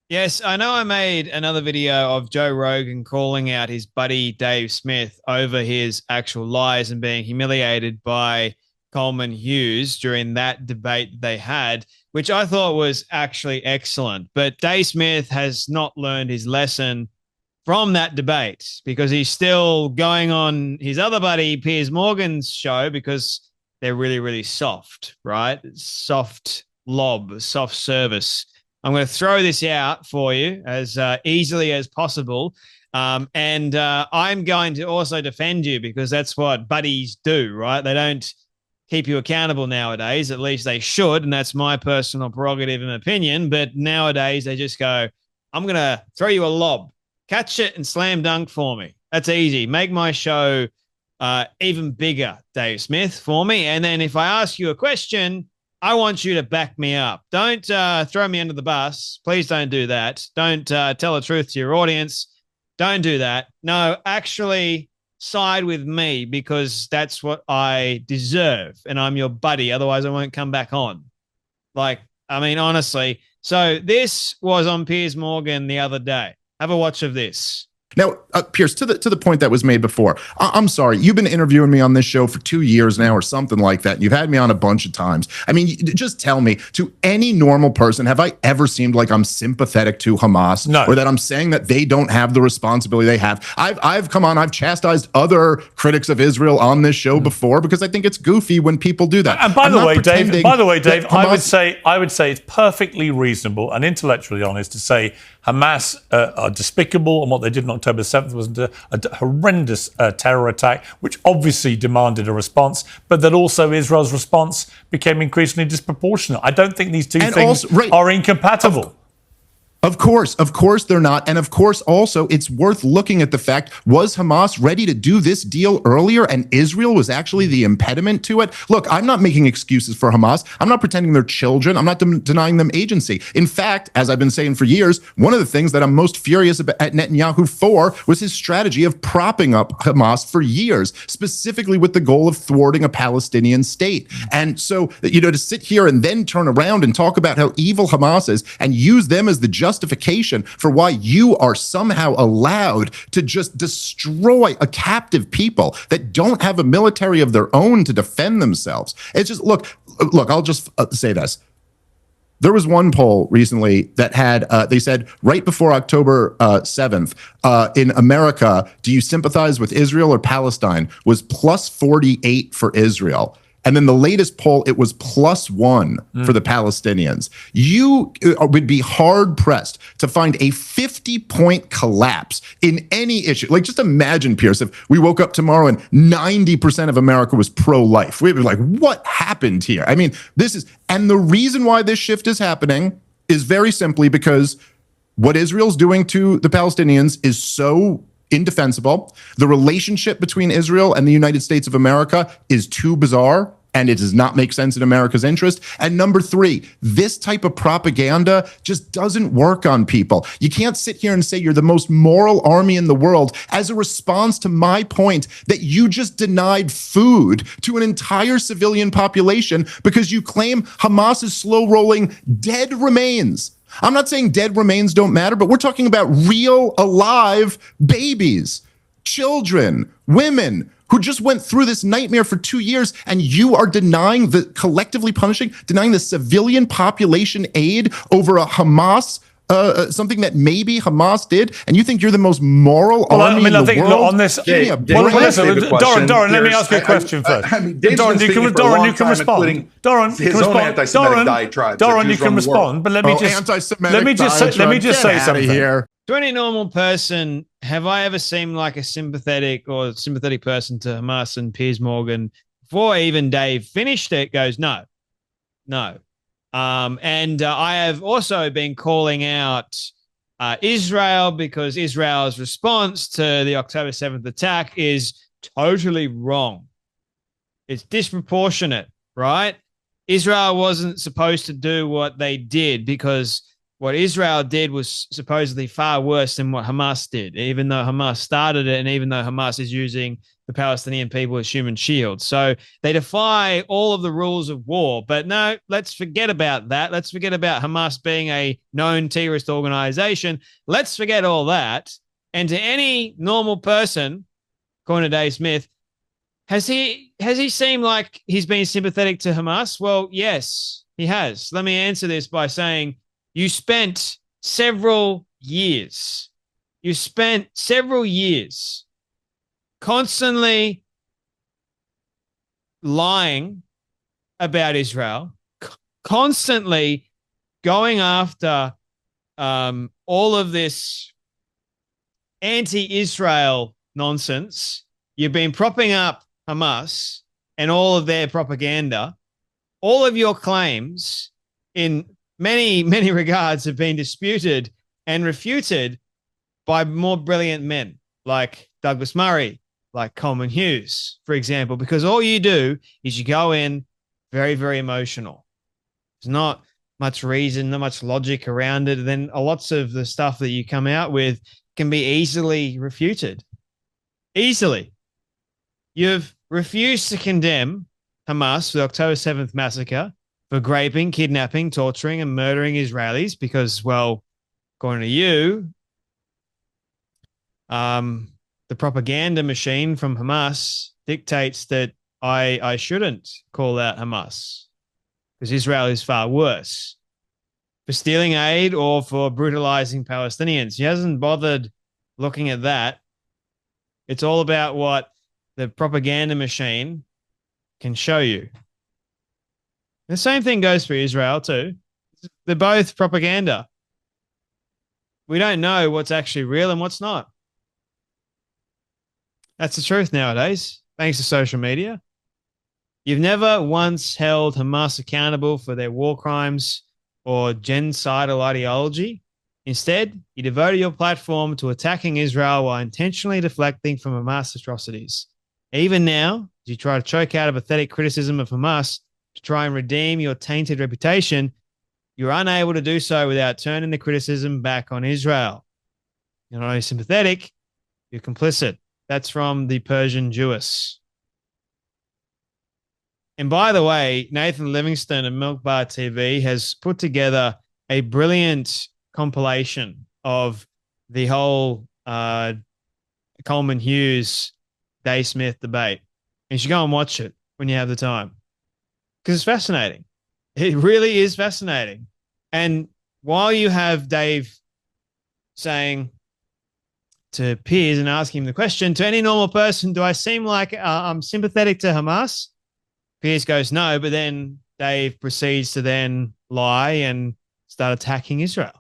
Yes, I know I made another video of Joe Rogan calling out his buddy Dave Smith over his actual lies and being humiliated by Coleman Hughes during that debate they had, which I thought was actually excellent. But Dave Smith has not learned his lesson from that debate because he's still going on his other buddy Piers Morgan's show because they're really, really soft, right? Soft lob, soft service. I'm going to throw this out for you as easily as possible. And I'm going to also defend you because that's what buddies do, right? They don't keep you accountable nowadays. At least they should. And that's my personal prerogative and opinion. But nowadays they just go, I'm going to throw you a lob, catch it and slam dunk for me. That's easy. Make my show even bigger, Dave Smith, for me. And then if I ask you a question, I want you to back me up. Don't throw me under the bus. Please don't do that. Don't tell the truth to your audience. Don't do that. No, actually side with me because that's what I deserve. And I'm your buddy. Otherwise, I won't come back on. Like, I mean, honestly. So this was on Piers Morgan the other day. Have a watch of this. Now, Piers, to the point that was made before, I'm sorry, you've been interviewing me on this show for 2 years now or something like that. You've had me on a bunch of times. I mean, just tell me, to any normal person, have I ever seemed like I'm sympathetic to Hamas? No. Or that I'm saying that they don't have the responsibility they have? I've come on, I've chastised other critics of Israel on this show before because I think it's goofy when people do that. And by the way, Dave, Hamas, I would say it's perfectly reasonable and intellectually honest to say Hamas are despicable, and what they did on October 7th was a horrendous terror attack, which obviously demanded a response, but that also Israel's response became increasingly disproportionate. I don't think these two things are incompatible. Of course they're not. And of course, also, it's worth looking at the fact, was Hamas ready to do this deal earlier and Israel was actually the impediment to it? Look, I'm not making excuses for Hamas. I'm not pretending they're children. I'm not denying them agency. In fact, as I've been saying for years, one of the things that I'm most furious at Netanyahu for was his strategy of propping up Hamas for years, specifically with the goal of thwarting a Palestinian state. And so, to sit here and then turn around and talk about how evil Hamas is and use them as the justification for why you are somehow allowed to just destroy a captive people that don't have a military of their own to defend themselves. It's just, look, I'll just say this. There was one poll recently that had, they said right before October 7th, in America, do you sympathize with Israel or Palestine, was plus 48 for Israel. And then the latest poll, it was +1 for the Palestinians. You would be hard pressed to find a 50-point collapse in any issue. Like, just imagine, Piers, if we woke up tomorrow and 90% of America was pro-life. We'd be like, what happened here? I mean, and the reason why this shift is happening is very simply because what Israel's doing to the Palestinians is so indefensible. The relationship between Israel and the United States of America is too bizarre, and it does not make sense in America's interest. And number three, this type of propaganda just doesn't work on people. You can't sit here and say you're the most moral army in the world as a response to my point that you just denied food to an entire civilian population because you claim Hamas is slow rolling dead remains. I'm not saying dead remains don't matter, but we're talking about real, alive babies, children, women who just went through this nightmare for 2 years, and you are denying denying the civilian population aid over a Hamas, something that maybe Hamas did, and you think you're the most moral army in the world? Look, on this, Doran, let me ask you a question first. Doran, you can respond. Doran, you can respond, but let me just say something here. To any normal person, have I ever seemed like a sympathetic person to Hamas? And Piers Morgan, before even Dave finished it, goes, no. And I have also been calling out Israel because Israel's response to the October 7th attack is totally wrong. It's disproportionate, right? Israel wasn't supposed to do what they did because what Israel did was supposedly far worse than what Hamas did, even though Hamas started it and even though Hamas is using the Palestinian people as human shields. So they defy all of the rules of war. But no, let's forget about that. Let's forget about Hamas being a known terrorist organization. Let's forget all that. And to any normal person, according to Dave Smith, has he seemed like he's been sympathetic to Hamas? Well, yes, he has. Let me answer this by saying you spent several years constantly lying about Israel, constantly going after all of this anti-Israel nonsense. You've been propping up Hamas and all of their propaganda. All of your claims in many, many regards have been disputed and refuted by more brilliant men like Douglas Murray, like Coleman Hughes, for example, because all you do is you go in very, very emotional. There's not much reason, not much logic around it. Then lots of the stuff that you come out with can be easily refuted. Easily. You've refused to condemn Hamas for the October 7th massacre, for raping, kidnapping, torturing, and murdering Israelis because, well, according to you, the propaganda machine from Hamas dictates that I shouldn't call out Hamas because Israel is far worse for stealing aid or for brutalizing Palestinians. He hasn't bothered looking at that. It's all about what the propaganda machine can show you. The same thing goes for Israel too. They're both propaganda. We don't know what's actually real and what's not. That's the truth nowadays, thanks to social media. You've never once held Hamas accountable for their war crimes or genocidal ideology. Instead, you devoted your platform to attacking Israel while intentionally deflecting from Hamas atrocities. Even now, as you try to choke out a pathetic criticism of Hamas to try and redeem your tainted reputation, you're unable to do so without turning the criticism back on Israel. You're not only sympathetic, you're complicit. That's from the Persian Jewess. And by the way, Nathan Livingston of Milk Bar TV has put together a brilliant compilation of the whole Coleman Hughes Dave Smith debate. And you should go and watch it when you have the time because it's fascinating. It really is fascinating. And while you have Dave saying to Piers and asking him the question, to any normal person, do I seem like I'm sympathetic to Hamas? Piers goes, no, but then Dave proceeds to then lie and start attacking Israel.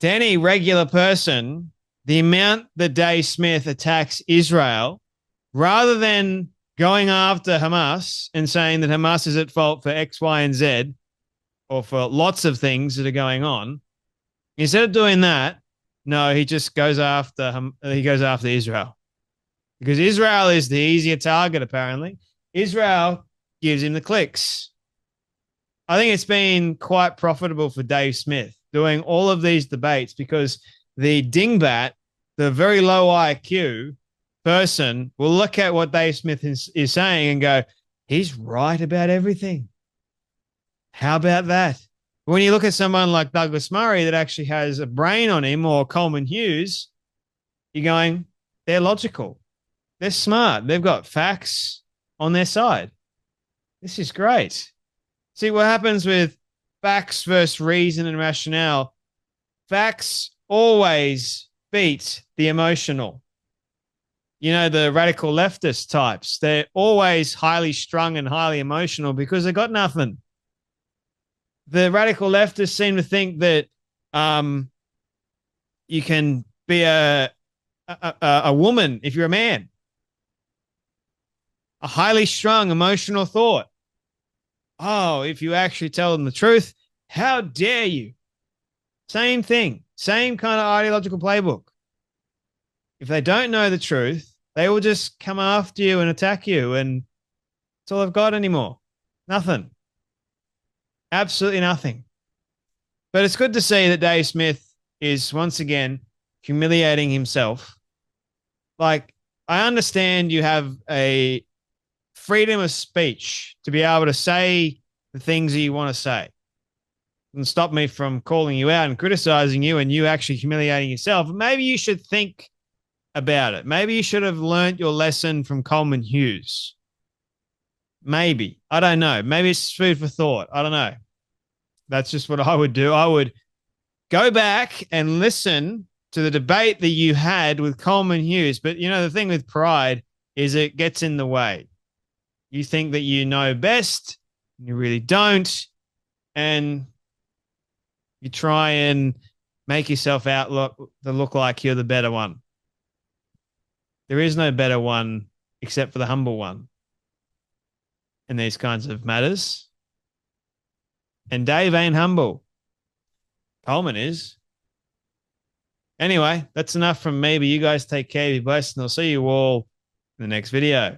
To any regular person, the amount that Dave Smith attacks Israel, rather than going after Hamas and saying that Hamas is at fault for X, Y, and Z, or for lots of things that are going on, instead of doing that, no, he just goes after Israel. Because Israel is the easier target, apparently. Israel gives him the clicks. I think it's been quite profitable for Dave Smith doing all of these debates because the dingbat, the very low IQ person, will look at what Dave Smith is saying and go, he's right about everything. How about that? When you look at someone like Douglas Murray that actually has a brain on him, or Coleman Hughes, you're going, they're logical. They're smart. They've got facts on their side. This is great. See what happens with facts versus reason and rationale. Facts always beat the emotional. You know, the radical leftist types, they're always highly strung and highly emotional because they got nothing. The radical leftists seem to think that you can be a woman if you're a man. A highly strung emotional thought. Oh, if you actually tell them the truth, how dare you? Same thing, same kind of ideological playbook. If they don't know the truth, they will just come after you and attack you, and that's all I've got anymore. Nothing. Absolutely nothing. But it's good to see that Dave Smith is once again humiliating himself. Like, I understand you have a freedom of speech to be able to say the things that you want to say. And stop me from calling you out and criticizing you and you actually humiliating yourself. Maybe you should think about it. Maybe you should have learned your lesson from Coleman Hughes. Maybe. I don't know. Maybe it's food for thought. I don't know. That's just what I would do. I would go back and listen to the debate that you had with Coleman Hughes. But, you know, the thing with pride is it gets in the way. You think that you know best, you really don't. And you try and make yourself look like you're the better one. There is no better one except for the humble one in these kinds of matters. And Dave ain't humble. Coleman is. Anyway, that's enough from me, but you guys take care. Be blessed, and I'll see you all in the next video.